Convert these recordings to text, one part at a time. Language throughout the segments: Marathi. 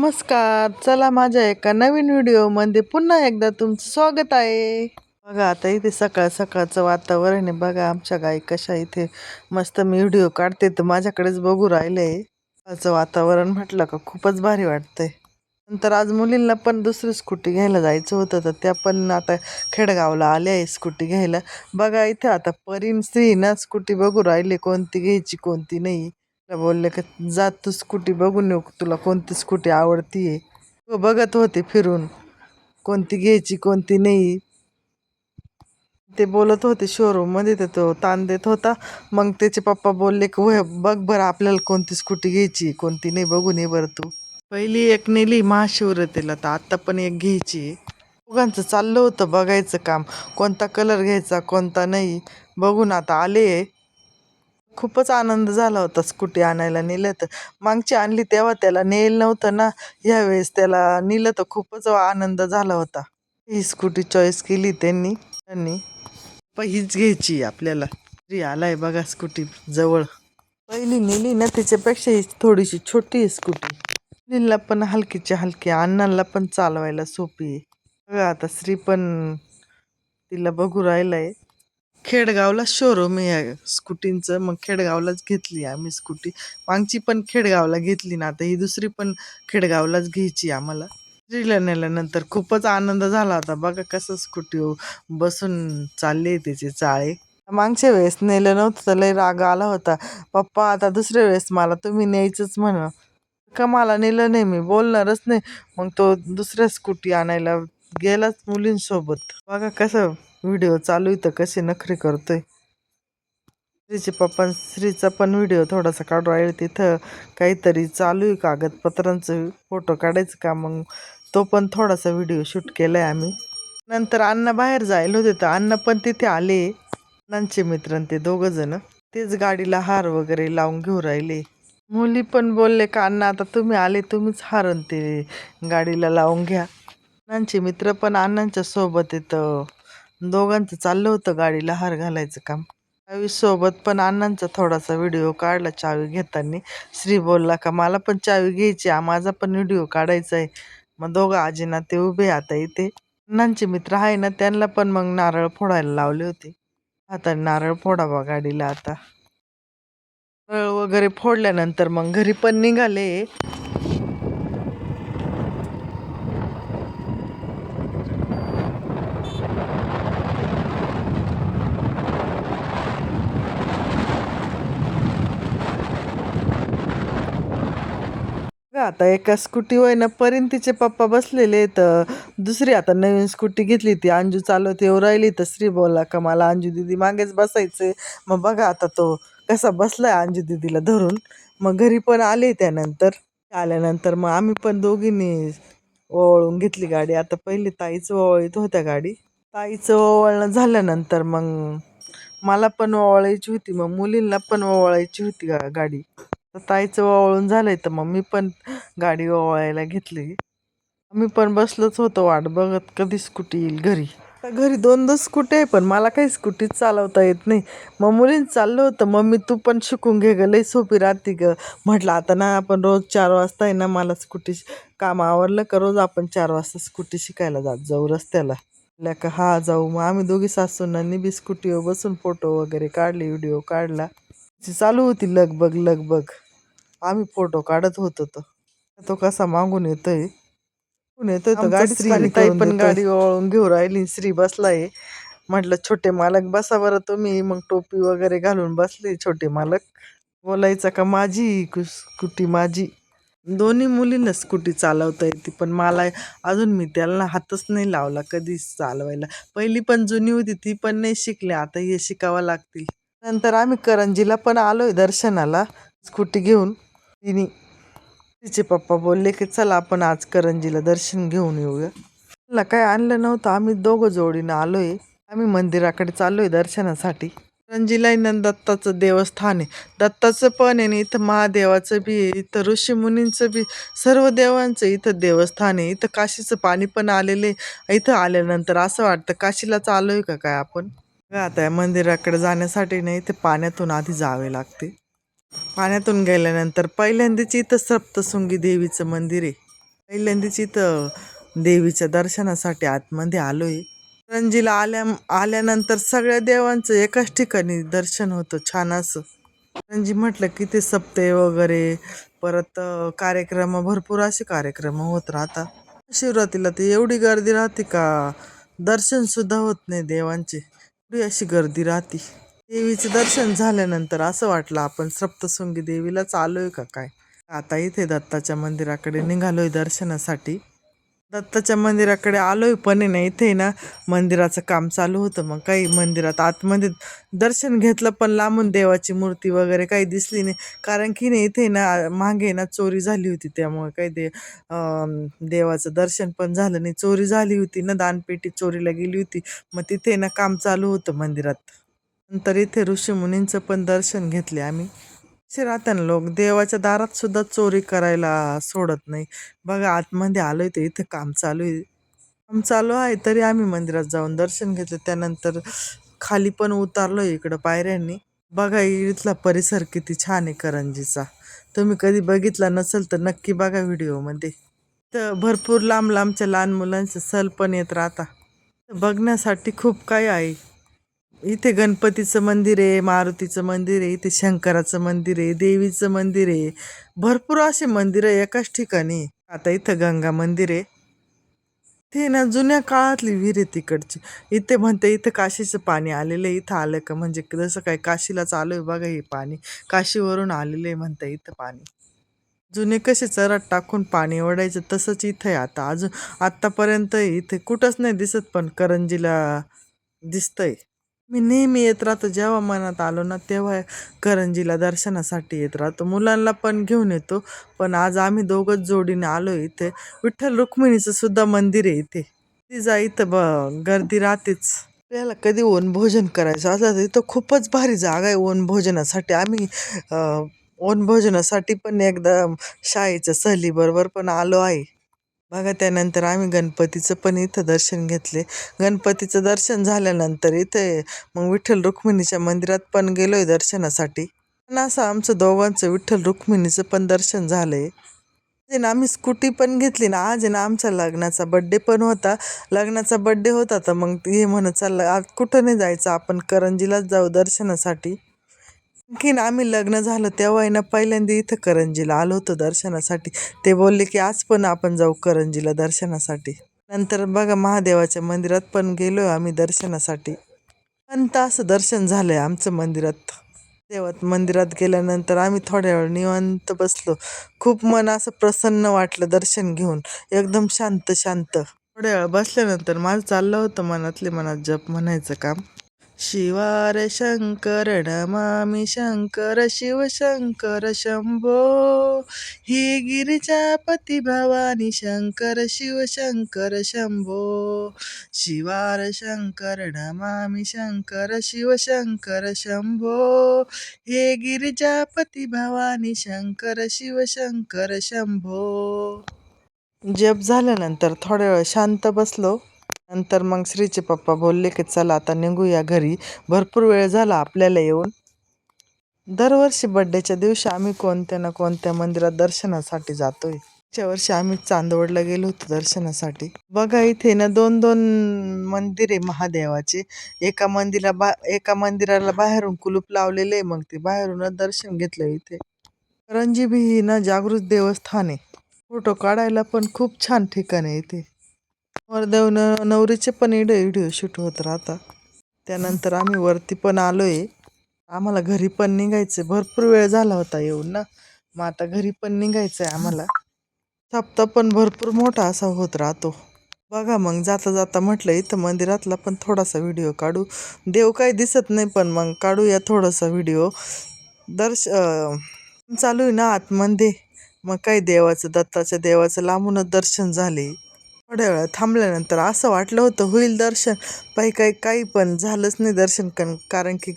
नमस्कार. चला माझ्या एका नवीन व्हिडिओमध्ये पुन्हा एकदा तुमचं स्वागत आहे. बघा आता इथे सकाळ सकाळचं वातावरण आहे. बघा आमच्या गाई कशा इथे मस्त मी व्हिडिओ काढते तर माझ्याकडेच बघू राहिले. सकाळचं वातावरण म्हटलं का खूपच भारी वाटतंय. नंतर आज मुलींना पण दुसरी स्कूटी घ्यायला जायचं होतं तर त्या पण आता खेडगावला आल्या आहे स्कूटी घ्यायला. बघा इथे आता परीन श्री ना स्कूटी बघू राहिले कोणती घ्यायची कोणती नाही. बोलले का जा तू स्कूटी बघून येऊ तुला कोणती स्कूटी आवडतीये. बघत होते फिरून कोणती घ्यायची कोणती नाही. ते बोलत होते शोरूम मध्ये तर तो ताण देत होता. मग त्याचे पप्पा बोलले की वय बघ बरं आपल्याला कोणती स्कूटी घ्यायची कोणती नाही बघून ये बरं तू. पहिली एक नेली महाशिवरात्रीला तर आता पण एक घ्यायची. दोघांचं चाललं होतं बघायचं काम कोणता कलर घ्यायचा कोणता नाही. बघून आता आले. खूपच आनंद झाला होता स्कूटी आणायला नेलं तर. मागची आणली तेव्हा त्याला नेलं नव्हतं ना. ह्यावेळेस त्याला नेलं तर खूपच आनंद झाला होता. ही स्कूटी चॉईस केली त्यांनी हीच घ्यायची आपल्याला. फ्री आलाय बघा स्कूटी जवळ. पहिली नेली ना त्याच्यापेक्षा ही थोडीशी छोटी आहे स्कूटी. मुलींना पण हलकीच्या हलकी अण्णांना पण चालवायला सोपी आहे. बघा आता श्री पण तिला बघू राहिलाय. खेडगावला शोरूम आहे स्कूटींचं मग खेडगावलाच घेतली आम्ही स्कूटी. मागची पण खेडगावला घेतली ना आता ही दुसरी पण खेडगावलाच घ्यायची आम्हाला. श्रीला नेल्यानंतर खूपच आनंद झाला होता. बघा कसं स्कूटीवर बसून चालले त्याचे चाळे. मागच्या वेळेस नेलं नव्हतं तर लय राग आला होता. पप्पा आता दुसऱ्या वेळेस मला तुम्ही न्यायचंच म्हणा का मला नेलं नाही मी बोलणारच नाही. मग तो दुसऱ्या स्कूटी आणायला गेलाच मुलींसोबत. बघा कसं व्हिडिओ चालू आहे तर कसे नखरे करतोय. श्रीचे पप्पा श्रीचा पण व्हिडिओ थोडासा काढू राहील. तिथं काहीतरी चालू आहे कागदपत्रांचं फोटो काढायचं का मग तो पण थोडासा व्हिडिओ शूट केलाय आम्ही. नंतर अण्णा बाहेर जायला होते तर अण्णा पण तिथे आले. अण्णांचे मित्र ते दोघं जण तेच गाडीला हार वगैरे लावून घेऊ राहिले. मुली पण बोलले का अण्णा आता तुम्ही आले तुम्हीच हार ते गाडीला लावून घ्या. अण्णांचे मित्र पण अण्णांच्या सोबत येतं. दोघांचं चाललं होतं गाडीला हार घालायचं काम. चावी सोबत पण अण्णांचा थोडासा व्हिडिओ काढला चावी घेताना. श्री बोलला का मला पण चावी घ्यायची माझा पण व्हिडिओ काढायचा आहे. मग दोघं आजीना ते उभे आता इथे. अण्णांचे मित्र आहे ना त्यांना पण मग नारळ फोडायला लावले होते. आता नारळ फोडावा गाडीला आता. नारळ वगैरे फोडल्यानंतर मग घरी पण निघाले. आता एका स्कूटीवर ना परीन तिचे पप्पा बसलेले तर दुसरी आता नवीन स्कूटी घेतली ती अंजू चालवत येऊ राहिली तर श्री बोलला का मला अंजू दिदी मागेच बसायचंय. मग बघा आता तो कसा बसलाय अंजू दिदीला धरून. मग घरी पण आले त्यानंतर आल्यानंतर मग आम्ही पण दोघींनी ओवाळून घेतली गाडी. आता पहिली ताईच ओवाळीत होत्या गाडी. ताईचं ओवाळणं झाल्यानंतर मग मला पण ओवाळायची होती मग मुलींना पण ओवाळायची होती गाडी. ताईचं ओवाळून झालंय तर मग मी पण गाडी ओवाळायला घेतली. आम्ही पण बसलोच होतो वाट बघत कधी स्कूटी येईल घरी. आता घरी 2 स्कूटी आहे पण मला काही स्कूटीच चालवता येत नाही. मग मुलींच चाललं होतं मम्मी तू पण शिकून घे ग लई सोपी राहते ग. म्हटलं आता ना आपण रोज 4 वाजता आहे ना मला स्कूटी काम आवरलं का रोज आपण 4 वाजता स्कूटी शिकायला जाऊ रस्त्याला. का हा जाऊ. मग आम्ही दोघी सासूंनी बी स्कूटीवर बसून फोटो वगैरे काढले व्हिडिओ काढला. चालू होती लगबग लगबग. आम्ही फोटो काढत होतो तो कसा मागून येतोय तर गाडी श्री पण गाडी ओळून घेऊ राहिली. श्री बसलाय. म्हटलं छोटे मालक बसा बरं तुम्ही. मग टोपी वगैरे घालून बसले छोटे मालक. बोलायचं का माझी स्कूटी माझी. दोन्ही मुलींना स्कूटी चालवता येते पण मला अजून मी त्याला हातच नाही लावला कधीच चालवायला. पहिली पण जुनी होती ती पण नाही शिकले आता हे शिकावं लागतील. नंतर आम्ही करंजीला पण आलोय दर्शनाला स्कूटी घेऊन. तिचे पप्पा बोलले की चला आपण आज करंजीला दर्शन घेऊन येऊया. मला काय आणलं नव्हतं आम्ही दोघं जोडीनं आलोय. आम्ही मंदिराकडे चाललोय दर्शनासाठी. करंजीला दत्ताचं देवस्थान आहे. दत्ताचं पण आहे इथं महादेवाचं बी आहे. इथं ऋषीमुनींचं बी सर्व देवांचं इथं देवस्थान आहे. इथं काशीचं पाणी पण आलेले. इथं आल्यानंतर असं वाटतं काशीलाच आलोय का काय आपण. आता या मंदिराकडे जाण्यासाठी नाही इथे पाण्यातून आधी जावे लागते. पाण्यातून गेल्यानंतर पहिल्यांदाच इथं सप्तशृंगी देवीचं मंदिर आहे. पहिल्यांदाच इथं देवीच्या दर्शनासाठी आतमध्ये आलोय. करंजीला आल्यानंतर सगळ्या देवांचं एकाच ठिकाणी दर्शन होतं छान असं. करंजी म्हटलं की ते सप्ते वगैरे परत कार्यक्रम भरपूर असे कार्यक्रम होत राहतात. शिवरात्रीला ते एवढी गर्दी राहते का दर्शन सुद्धा होत नाही देवांचे, एवढी अशी गर्दी राहते. देवीचे दर्शन झाल्यानंतर असं वाटलं आपण सप्तशृंगी देवीलाच आलोय का काय. आता इथे दत्ताच्या मंदिराकडे निघालोय दर्शनासाठी. दत्ताच्या मंदिराकडे आलोय पण आहे ना इथे ना मंदिराचं काम चालू होतं. मग काही मंदिरात आतमध्ये दर्शन घेतलं पण लांबून देवाची मूर्ती वगैरे काही दिसली नाही. कारण की नाही इथे ना मागे ना चोरी झाली होती, त्यामुळे काही देवाचं दर्शन पण झालं नाही. चोरी झाली होती ना, दानपेटी चोरीला गेली होती. मग तिथे ना काम चालू होतं मंदिरात. नंतर इथे ऋषीमुनींचं पण दर्शन घेतले आम्ही. असे राहताना लोक देवाच्या दारात सुद्धा चोरी करायला सोडत नाही. बघा आतमध्ये आलोय ते इथे काम चालू आहे. काम चालू आहे तरी आम्ही मंदिरात जाऊन दर्शन घेतलं. त्यानंतर खाली पण उतारलोय इकडं पायऱ्यांनी. बघा इथला परिसर किती छान आहे करंजीचा. तुम्ही कधी बघितला नसेल तर नक्की बघा व्हिडिओमध्ये. तर भरपूर लांब लांबच्या लहान मुलांचे सहल पण येत राहता. बघण्यासाठी खूप काही आहे. इथे गणपतीचं मंदिर आहे, मारुतीचं मंदिर आहे, इथे शंकराचं मंदिर आहे, देवीचं मंदिर आहे. भरपूर असे मंदिर आहे एकाच ठिकाणी. आता इथं गंगा मंदिर आहे. ते ना जुन्या काळातली विहीर आहे तिकडची. इथे म्हणते इथं काशीचं पाणी आलेलं आहे. इथं आलं का म्हणजे जसं काय काशीलाच आलोय बघा हे पाणी. काशीवरून आलेलं आहे म्हणते इथं पाणी. जुने कसे चरात टाकून पाणी ओढायचं तसंच इथं आहे आता. अजून आत्तापर्यंत इथे कुठंच नाही दिसत पण करंजीला दिसतंय. मी नेहमी येत राहतो, जेव्हा मनात आलो ना तेव्हा करंजीला दर्शनासाठी येत राहतो. मुलांना पण घेऊन येतो. पण आज आम्ही दोघंच जोडीने आलो इथे. विठ्ठल रुक्मिणीचं सुद्धा मंदिर आहे इथे. ती जा इथं गर्दी राहतेच. आपल्याला कधी वनभोजन करायचं असलं तर इथं खूपच भारी जागा आहे वनभोजनासाठी. आम्ही वनभोजनासाठी पण एकदा शाळेच्या सहलीबरोबर पण आलो आहे. बघा त्यानंतर आम्ही गणपतीचं पण इथं दर्शन घेतले. गणपतीचं दर्शन झाल्यानंतर इथे मग विठ्ठल रुक्मिणीच्या मंदिरात पण गेलोय दर्शनासाठी. पण असं आमचं दोघांचं विठ्ठल रुक्मिणीचं पण दर्शन झालंय. ते ना आम्ही स्कूटी पण घेतली ना. आज आहे ना आमच्या लग्नाचा बड्डे पण होता. लग्नाचा बड्डे होता तर मग हे म्हणत चाललं आज कुठं नाही जायचं, आपण करंजीलाच जाऊ दर्शनासाठी. आणखीन आम्ही लग्न झालं तेव्हा आहे ना पहिल्यांदा इथं करंजीला आलो होतो दर्शनासाठी. ते बोलले की आज पण आपण जाऊ करंजीला दर्शनासाठी. नंतर बघा महादेवाच्या मंदिरात पण गेलो आम्ही दर्शनासाठी. पण असं दर्शन झालंय आमचं मंदिरात. देवात मंदिरात गेल्यानंतर आम्ही थोड्या वेळ निवांत बसलो. खूप मन असं प्रसन्न वाटलं दर्शन घेऊन. एकदम शांत शांत. थोड्या वेळ बसल्यानंतर माझं चाललं होतं मनातले मनात जप म्हणायचं काम. शिवार शंकर नमामि शंकर शिव शंकर शंभो, ही गिरिजापती भवानी शंकर शिव शंकर शंभो. शिवार शंकर नमामि शंकर शिव शंकर शंभो, हे गिरिजापती भवानी शंकर शिव शंकर शंभो. जप झाल्यानंतर थोड्या वेळ शांत बसलो. नंतर मग श्रीचे पप्पा बोलले की चला आता निघूया घरी, भरपूर वेळ झाला आपल्याला येऊन. दरवर्षी बड्डेच्या दिवशी आम्ही कोणत्या ना कोणत्या मंदिरात दर्शनासाठी जातोय. मागच्या वर्षी आम्ही चांदवडला गेलो होतो दर्शनासाठी. बघा इथे ना दोन दोन मंदिर आहे महादेवाचे. एका मंदिराला बाहेरून कुलूप लावलेले, मग ते बाहेरूनच दर्शन घेतलं इथे. करंजी ही ना जागृत देवस्थान आहे. फोटो काढायला पण खूप छान ठिकाण आहे इथे. नवरदेव नवरीचे पण व्हिडिओ शूट होत राहतात. त्यानंतर आम्ही वरती पण आलोय. आम्हाला घरी पण निघायचं, भरपूर वेळ झाला होता येऊन ना. मग आता घरी पण निघायचंय आम्हाला. सप्ताह पण भरपूर मोठा असा होत राहतो. बघा मग जाता जाता म्हटलं इथं मंदिरातला पण थोडासा व्हिडिओ काढू. देव काही दिसत नाही पण मग काढूया थोडासा व्हिडिओ. चालू आहे ना आतमध्ये. मग काही दत्ताच्या देवाचं लांबूनच दर्शन झाले. थोड्या वेळ थांबल्यानंतर असं वाटलं होतं होईल दर्शन, काही पण झालंच नाही दर्शन. कारण की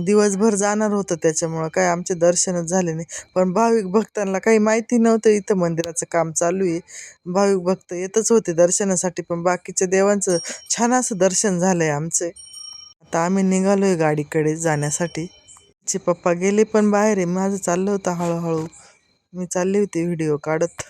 दिवसभर जाणार होतं त्याच्यामुळं काही आमचे दर्शनच झाले नाही. पण भाविक भक्तांना काही माहिती नव्हतं इथं मंदिराचं काम चालू आहे. भाविक भक्त येतच होते दर्शनासाठी, पण बाकीच्या देवांचं छान असं दर्शन झालंय आमचे. आता आम्ही निघालोय गाडीकडे जाण्यासाठी. चे पप्पा गेले पण बाहेर आहे. माझं चाललं होतं हळूहळू, मी चालली होती व्हिडिओ काढत.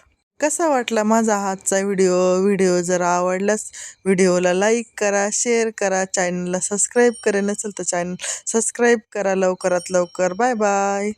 कसा वाटला माझा आजचा व्हिडिओ जर आवडल्यास व्हिडिओला लाईक करा, शेअर करा, चॅनलला सबस्क्राईब करे नसेल तर चॅनल सबस्क्राईब करा लवकरात लवकर. Bye bye.